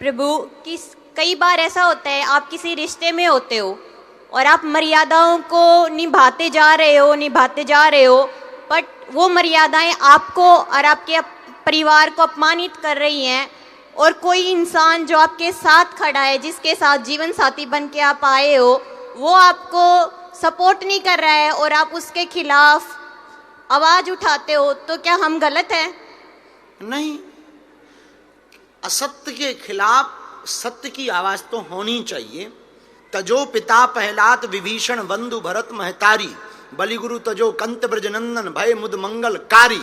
प्रभु कि कई बार ऐसा होता है, आप किसी रिश्ते में होते हो और आप मर्यादाओं को निभाते जा रहे हो, बट वो मर्यादाएं आपको और आपके परिवार को अपमानित कर रही हैं, और कोई इंसान जो आपके साथ खड़ा है, जिसके साथ जीवन साथी बन के आप आए हो, वो आपको सपोर्ट नहीं कर रहा है और आप उसके खिलाफ आवाज उठाते हो, तो क्या हम गलत हैं? नहीं, असत्य के खिलाफ सत्य की आवाज तो होनी चाहिए। तजो पिता पहलात विभीषण बंधु भरत महतारी, बलिगुरु तजो कंत ब्रजनंदन भय मुद मंगलकारी।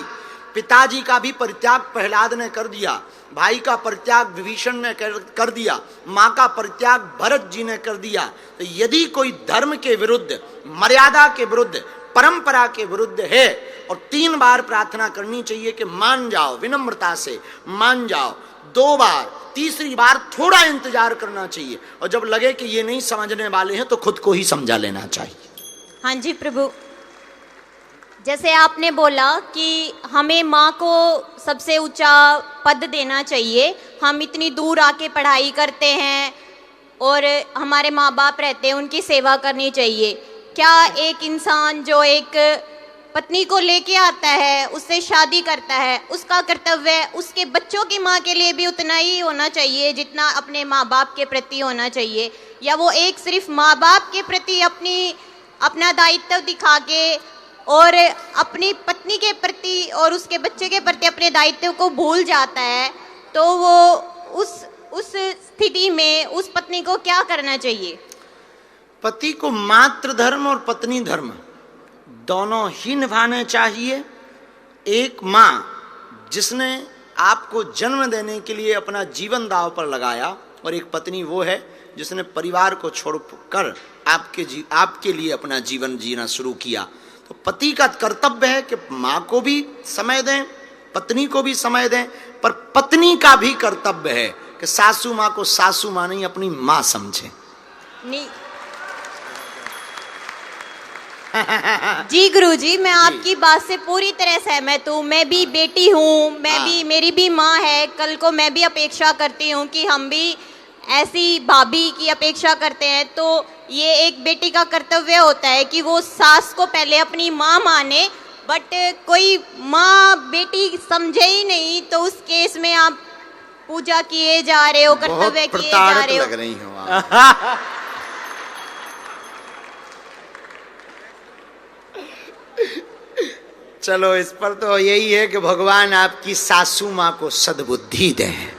पिताजी का भी परित्याग प्रहलाद ने कर दिया, भाई का परित्याग विभीषण ने कर दिया, माँ का परित्याग भरत जी ने कर दिया। तो यदि कोई धर्म के विरुद्ध, मर्यादा के विरुद्ध, परंपरा के विरुद्ध है, और 3 बार प्रार्थना करनी चाहिए कि मान जाओ, विनम्रता से मान जाओ, 2 बार, तीसरी बार थोड़ा इंतजार करना चाहिए, और जब लगे कि ये नहीं समझने वाले हैं तो खुद को ही समझा लेना चाहिए। हाँ जी प्रभु, जैसे आपने बोला कि हमें माँ को सबसे ऊंचा पद देना चाहिए, हम इतनी दूर आके पढ़ाई करते हैं और हमारे माँ बाप रहते हैं, उनकी सेवा करनी चाहिए। क्या एक इंसान जो एक पत्नी को लेके आता है, उससे शादी करता है, उसका कर्तव्य उसके बच्चों की माँ के लिए भी उतना ही होना चाहिए जितना अपने माँ बाप के प्रति होना चाहिए? या वो एक सिर्फ माँ बाप के प्रति अपना दायित्व दिखा के और अपनी पत्नी के प्रति और उसके बच्चे के प्रति अपने दायित्व को भूल जाता है, तो वो उस स्थिति में उस पत्नी को क्या करना चाहिए? पति को मातृ धर्म और पत्नी धर्म दोनों ही निभाने चाहिए। एक माँ जिसने आपको जन्म देने के लिए अपना जीवन दांव पर लगाया, और एक पत्नी वो है जिसने परिवार को छोड़कर आपके लिए अपना जीवन जीना शुरू किया। तो पति का कर्तव्य है कि माँ को भी समय दें, पत्नी को भी समय दें, पर पत्नी का भी कर्तव्य है कि सासू माँ को सासू माँ नहीं, अपनी माँ समझे। नहीं जी गुरुजी, मैं आपकी बात से पूरी तरह सहमत हूँ। मैं भी बेटी हूँ, मेरी भी माँ है। कल को मैं भी अपेक्षा करती हूँ कि हम भी ऐसी भाभी की अपेक्षा करते हैं। तो ये एक बेटी का कर्तव्य होता है कि वो सास को पहले अपनी माँ माने, बट कोई माँ बेटी समझे ही नहीं, तो उस केस में आप पूजा किए जा रहे हो, कर्तव्य किए जा रहे हो। लग रही हो आप। चलो, इस पर तो यही है कि भगवान आपकी सासू माँ को सद्बुद्धि दें।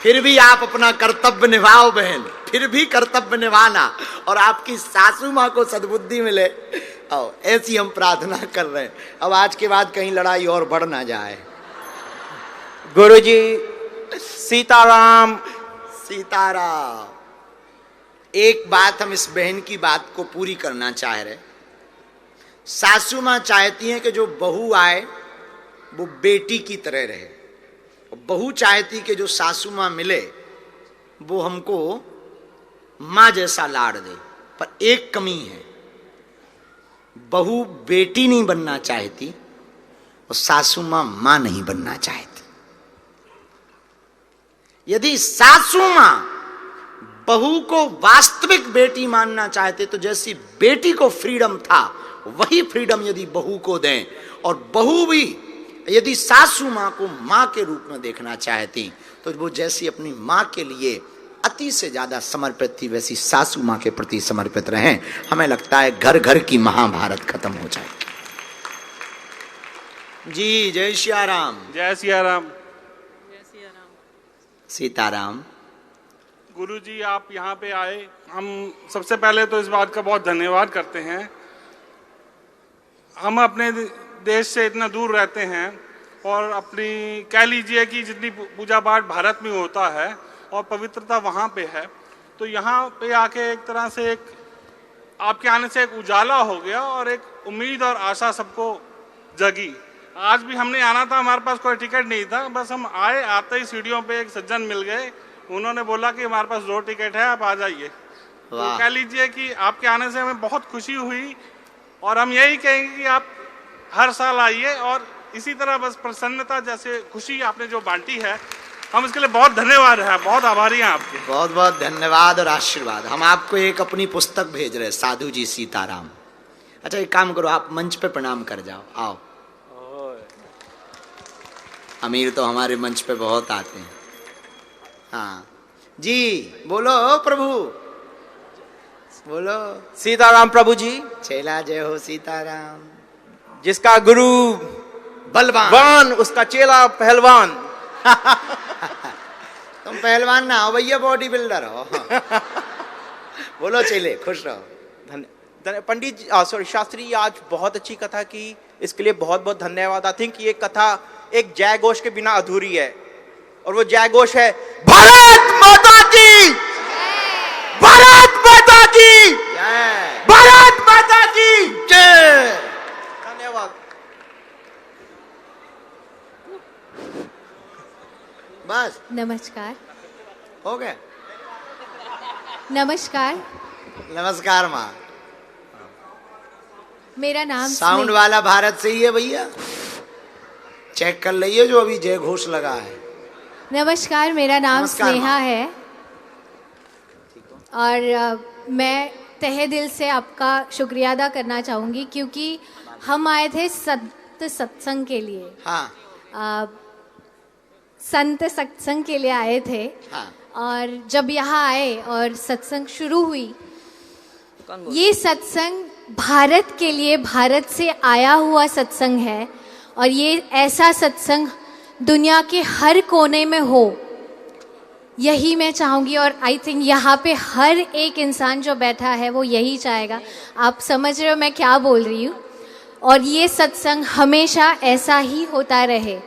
फिर भी आप अपना कर्तव्य निभाओ बहन, फिर भी कर्तव्य निभाना, और आपकी सासू माँ को सद्बुद्धि मिले। आओ, ऐसी हम प्रार्थना कर रहे हैं। अब आज के बाद कहीं लड़ाई और बढ़ ना जाए। गुरुजी सीताराम। सीताराम। एक बात हम इस बहन की बात को पूरी करना चाह रहे। सासू माँ चाहती हैं कि जो बहू आए वो बेटी की तरह रहे, बहू चाहती कि जो सासू माँ मिले वो हमको माँ जैसा लाड़ दे। पर एक कमी है, बहू बेटी नहीं बनना चाहती और सासू माँ माँ नहीं बनना चाहती। यदि सासू माँ बहू को वास्तविक बेटी मानना चाहते तो जैसी बेटी को फ्रीडम था वही फ्रीडम यदि बहू को दें, और बहू भी यदि सासू माँ को माँ के रूप में देखना चाहती तो वो जैसी अपनी माँ के लिए अति से ज्यादा समर्पित थी वैसी सासू माँ के प्रति समर्पित रहें। हमें लगता है घर घर की महाभारत खत्म हो जाए। जी जय सिया राम। जय सिया राम। सीताराम। गुरुजी आप यहाँ पे आए, हम सबसे पहले तो इस बात का बहुत धन्यवाद करते हैं। हम अपने देश से इतना दूर रहते हैं और अपनी कह लीजिए कि जितनी पूजा पाठ भारत में होता है और पवित्रता वहाँ पे है, तो यहाँ पे आके एक तरह से एक आपके आने से एक उजाला हो गया और एक उम्मीद और आशा सबको जगी। आज भी हमने आना था, हमारे पास कोई टिकट नहीं था, बस हम आए, आते ही सीढ़ियों पे एक सज्जन मिल गए, उन्होंने बोला कि हमारे पास 2 टिकट है, आप आ जाइए। तो कह लीजिए कि आपके आने से हमें बहुत खुशी हुई और हम यही कहेंगे कि आप हर साल आइए और इसी तरह बस प्रसन्नता जैसे खुशी आपने जो बांटी है हम इसके लिए बहुत धन्यवाद है, बहुत आभारी हैं आपके। बहुत बहुत धन्यवाद और आशीर्वाद। हम आपको एक अपनी पुस्तक भेज रहे हैं, साधु जी सीताराम। अच्छा एक काम करो, आप मंच पे प्रणाम कर जाओ, आओ। अमीर तो हमारे मंच पे बहुत आते हैं। हाँ जी, बोलो प्रभु, बोलो। सीताराम प्रभु जी। चेला जय हो सीताराम। जिसका गुरु बलवान वान, उसका चेला पहलवान। तुम पहलवान ना हो भैया, बॉडी बिल्डर हो। बोलो चेले, खुश रहो। पंडित जी, सॉरी शास्त्री जी, आज बहुत अच्छी कथा की, इसके लिए बहुत बहुत धन्यवाद। आई थिंक ये कथा एक जय घोष के बिना अधूरी है, और वो जय घोष है भारत माता की, भारत माता की, भारत माता की जय। धन्यवाद। बस नमस्कार। हो गया। नमस्कार, नमस्कार माँ। मेरा नाम साउंड वाला भारत से ही है भैया, चेक कर लीजिए जो अभी जय घोष लगा है। नमस्कार, मेरा नाम नमस्कार, स्नेहा माँ। है, और मैं तहे दिल से आपका शुक्रिया अदा करना चाहूँगी, क्योंकि हम आए थे संत सत्संग के लिए। हाँ संत सत्संग के लिए आए थे। हाँ। और जब यहाँ आए और सत्संग शुरू हुई, ये सत्संग भारत के लिए, भारत से आया हुआ सत्संग है, और ये ऐसा सत्संग दुनिया के हर कोने में हो, यही मैं चाहूँगी। और आई थिंक यहाँ पे हर एक इंसान जो बैठा है वो यही चाहेगा। आप समझ रहे हो मैं क्या बोल रही हूँ? और ये सत्संग हमेशा ऐसा ही होता रहे,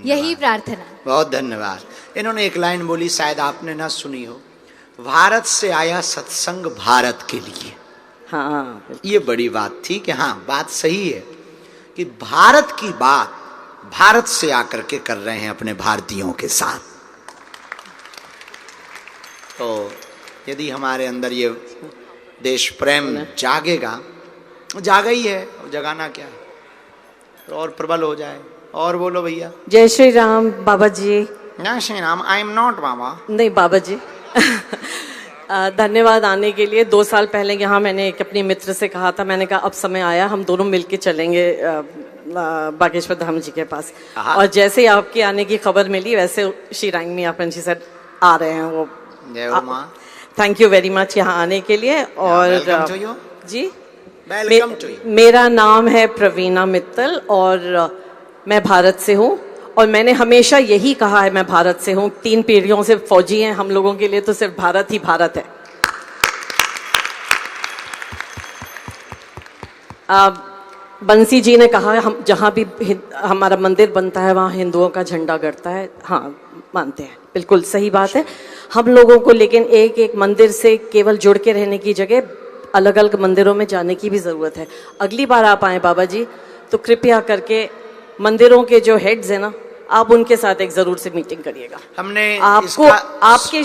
यही प्रार्थना। बहुत धन्यवाद। इन्होंने एक लाइन बोली, शायद आपने ना सुनी हो, भारत से आया सत्संग भारत के लिए। हाँ, ये बड़ी बात थी कि हाँ, बात सही है कि भारत की बात भारत से आकर के कर रहे हैं अपने भारतीयों के साथ। तो यदि हमारे अंदर ये देश प्रेम जागेगा, जागा ही है, जगाना क्या है, तो और प्रबल हो जाए। और बोलो भैया। जय श्री राम बाबा जी। ना Shri Ram, I am not baba. नहीं बाबा जी। धन्यवाद आने के लिए। 2 साल पहले यहाँ मैंने एक अपनी मित्र से कहा था, मैंने कहा अब समय आया, हम दोनों मिलके चलेंगे बागेश्वर धाम जी के पास। और जैसे ही आपके आने की खबर मिली, वैसे she rang me up and she said आ रहे हैं वो। थैंक यू वेरी मच यहाँ आने के लिए। और जी, मेरा नाम है प्रवीणा मित्तल, और मैं भारत से हूँ, और मैंने हमेशा यही कहा है मैं भारत से हूँ। 3 पीढ़ियों से फौजी हैं, हम लोगों के लिए तो सिर्फ भारत ही भारत है। बंसी जी ने कहा हम जहाँ भी हमारा मंदिर बनता है वहाँ हिंदुओं का झंडा गड़ता है। हाँ, मानते हैं, बिल्कुल सही बात है। हम लोगों को लेकिन एक एक मंदिर से केवल जुड़ के रहने की जगह अलग अलग मंदिरों में जाने की भी ज़रूरत है। अगली बार आप आए बाबा जी तो कृपया करके मंदिरों के जो हेड्स हैं ना, आप उनके साथ एक जरूर से मीटिंग करिएगा। हमने आपको आपके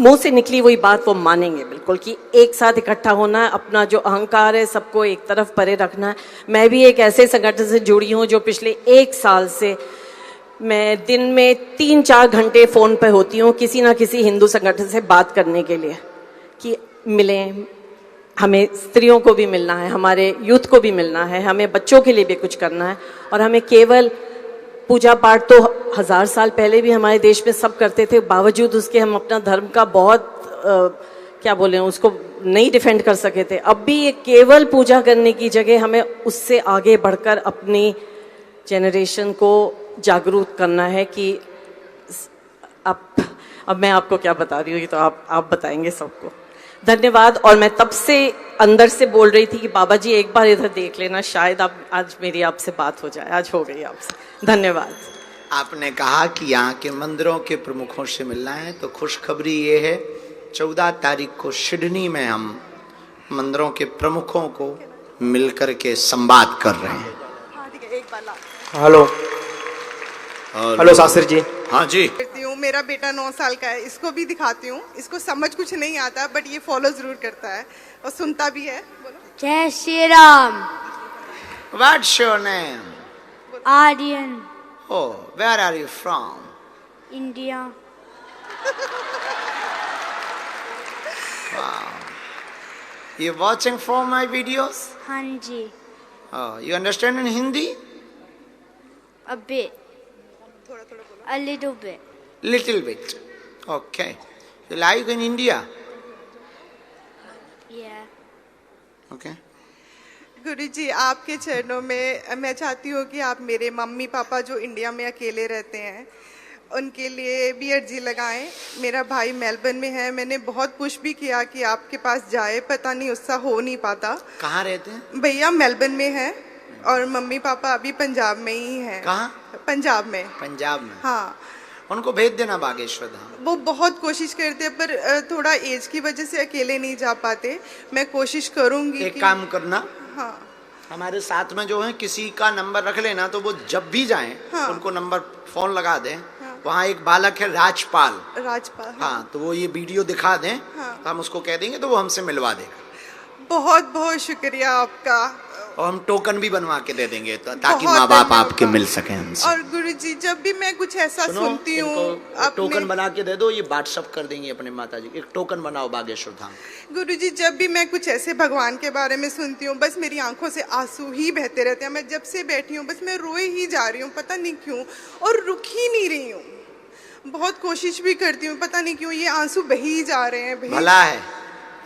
मुंह से निकली वही बात वो मानेंगे बिल्कुल, कि एक साथ इकट्ठा होना है, अपना जो अहंकार है सबको एक तरफ परे रखना है। मैं भी एक ऐसे संगठन से जुड़ी हूँ जो पिछले 1 साल से मैं दिन में 3-4 घंटे फोन पे होती हूँ किसी ना किसी हिंदू संगठन से बात करने के लिए कि मिलें, हमें स्त्रियों को भी मिलना है, हमारे यूथ को भी मिलना है, हमें बच्चों के लिए भी कुछ करना है। और हमें केवल पूजा पाठ तो 1000 साल पहले भी हमारे देश में सब करते थे, बावजूद उसके हम अपना धर्म का बहुत क्या बोले उसको नहीं डिफेंड कर सके थे। अब भी ये केवल पूजा करने की जगह हमें उससे आगे बढ़कर अपनी जनरेशन को जागरूक करना है कि अब मैं आपको क्या बता रही हूँ, तो आप बताएंगे सबको। धन्यवाद। और मैं तब से अंदर से बोल रही थी कि बाबा जी एक बार इधर देख लेना, शायद आप आज मेरी आपसे बात हो जाए। आज हो गई आपसे। धन्यवाद। आपने कहा कि यहाँ के मंदिरों के प्रमुखों से मिलना है, तो खुशखबरी ये है 14 तारीख को सिडनी में हम मंदिरों के प्रमुखों को मिलकर के संवाद कर रहे हैं। Hello hello Shastri ji. हाँ जी। मेरा बेटा 9 साल का है, इसको भी दिखाती हूँ। इसको समझ कुछ नहीं आता बट ये फॉलो जरूर करता है और सुनता भी है। बोलो। जय Shri Ram. What's your name? Aryan. Oh, where are you from? India. You watching for my videos? हाँ जी। Oh, you understand in Hindi? A bit. A little bit. Little bit. Okay. You like in India? Yeah. Okay. गुरुजी आपके चरणों में मैं चाहती हूँ कि आप मेरे मम्मी पापा जो इंडिया में अकेले रहते हैं उनके लिए भी अर्जी लगाएं। मेरा भाई मेलबर्न में है, मैंने बहुत पुश भी किया कि आपके पास जाए, पता नहीं उसका हो नहीं पाता। कहाँ रहते हैं? भैया मेलबर्न में है और मम्मी पापा अभी पंजाब में ही हैं। कहाँ? पंजाब में। पंजाब में? हाँ। उनको भेज देना बागेश्वर धाम। वो बहुत कोशिश करते हैं पर थोड़ा एज की वजह से अकेले नहीं जा पाते। मैं कोशिश करूंगी। एक काम करना, हाँ, हमारे साथ में जो है किसी का नंबर रख लेना, तो वो जब भी जाएं हाँ, उनको नंबर फोन लगा दें। हाँ, वहाँ एक बालक है राजपाल। राजपाल। हाँ, तो वो ये वीडियो दिखा दें। हाँ, तो हम उसको कह देंगे तो वो हमसे मिलवा देगा। बहुत बहुत शुक्रिया आपका। और हम टोकन भी बनवा के दे देंगे ताकि माँ बाप आपके मिल सके हमसे। और गुरुजी जब भी मैं कुछ ऐसा सुनती हूँ टोकन बना के दे दो, ये व्हाट्सएप कर देंगे अपने माता जी। एक टोकन बनाओ बागेश्वर धाम। गुरुजी जब भी मैं कुछ ऐसे भगवान के बारे में सुनती हूँ बस मेरी आंखों से आंसू ही बहते रहते हैं। मैं जब से बैठी हूँ बस मैं रोए ही जा रही हूँ, पता नहीं क्यों, और रुक ही नहीं रही हूँ। बहुत कोशिश भी करती हूँ, पता नहीं क्यों ये आंसू बह ही जा रहे हैं। भला है,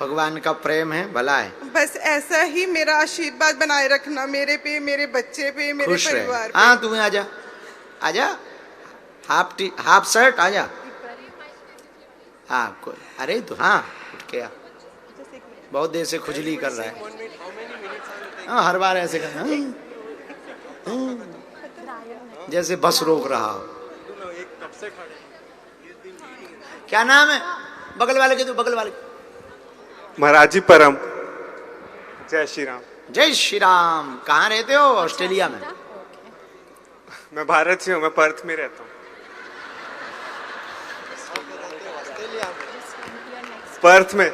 भगवान का प्रेम है, भला है। बस ऐसा ही मेरा आशीर्वाद बनाए रखना मेरे पे, मेरे बच्चे पे, मेरे परिवार पे। हाँ, तुम्हें आजा, आजा, हाफ शर्ट आजा। हाँ, कोई, अरे तो हाँ, उठ के आ। बहुत देर से खुजली कर रहा है। हाँ, हर बार ऐसे कर, जैसे बस रोक रहा हो। क्या नाम है? बगल वाले के, तो बगल वाले। महाराजी परम। जय श्री राम। जय श्री राम। कहाँ रहते हो? ऑस्ट्रेलिया में? मैं भारत से हूँ, मैं पर्थ में रहता हूँ। पर्थ में।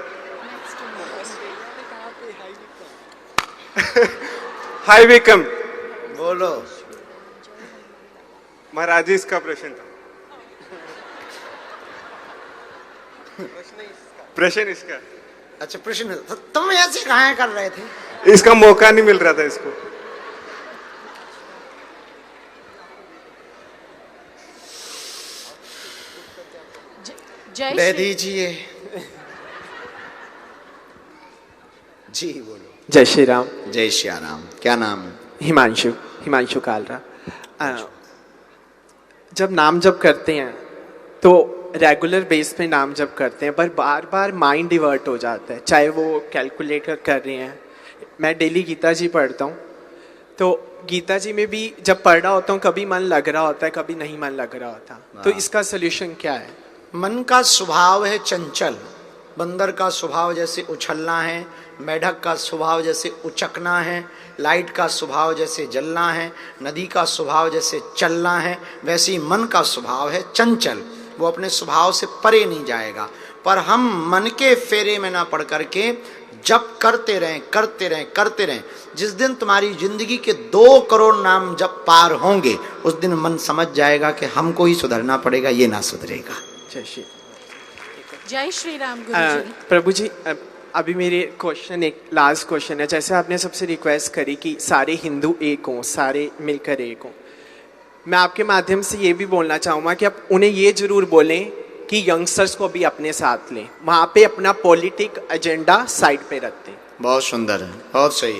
हाई विकम। बोलो। महाराज जी इसका प्रश्न था। प्रश्न इसका। अच्छा, प्रश्न तो तुम ऐसे कहाँ कर रहे थे? इसका मौका नहीं मिल रहा था इसको। दे दीजिए। जी बोलो। जय श्री राम। जय श्री राम। क्या नाम है? हिमांशु कालरा। जब नाम जप करते हैं तो रेगुलर बेस पे नाम जप करते हैं, पर बार बार माइंड डिवर्ट हो जाता है, चाहे वो कैलकुलेटर कर रहे हैं। मैं डेली गीता जी पढ़ता हूँ, तो गीता जी में भी जब पढ़ रहा होता हूँ कभी मन लग रहा होता है, कभी नहीं मन लग रहा होता। तो इसका सोल्यूशन क्या है? मन का स्वभाव है चंचल। बंदर का स्वभाव जैसे उछलना है, मेढक का स्वभाव जैसे उचकना है, लाइट का स्वभाव जैसे जलना है, नदी का स्वभाव जैसे चलना है, वैसे ही मन का स्वभाव है चंचल। वो अपने स्वभाव से परे नहीं जाएगा। पर हम मन के फेरे में ना पड़ करके जप करते रहें, करते रहें, करते रहें। जिस दिन तुम्हारी जिंदगी के 2 करोड़ नाम जब पार होंगे उस दिन मन समझ जाएगा कि हमको ही सुधरना पड़ेगा, ये ना सुधरेगा। जय श्री राम गुरुजी। प्रभु जी, अभी मेरे क्वेश्चन, एक लास्ट क्वेश्चन है। जैसे आपने सबसे रिक्वेस्ट करी कि सारे हिंदू एक हों, सारे मिलकर एक हों, मैं आपके माध्यम से ये भी बोलना चाहूँगा कि आप उन्हें ये जरूर बोलें कि यंगस्टर्स को भी अपने साथ लें, वहाँ पे अपना पॉलिटिक एजेंडा साइड पे रखते हैं। बहुत सुंदर है, बहुत सही है।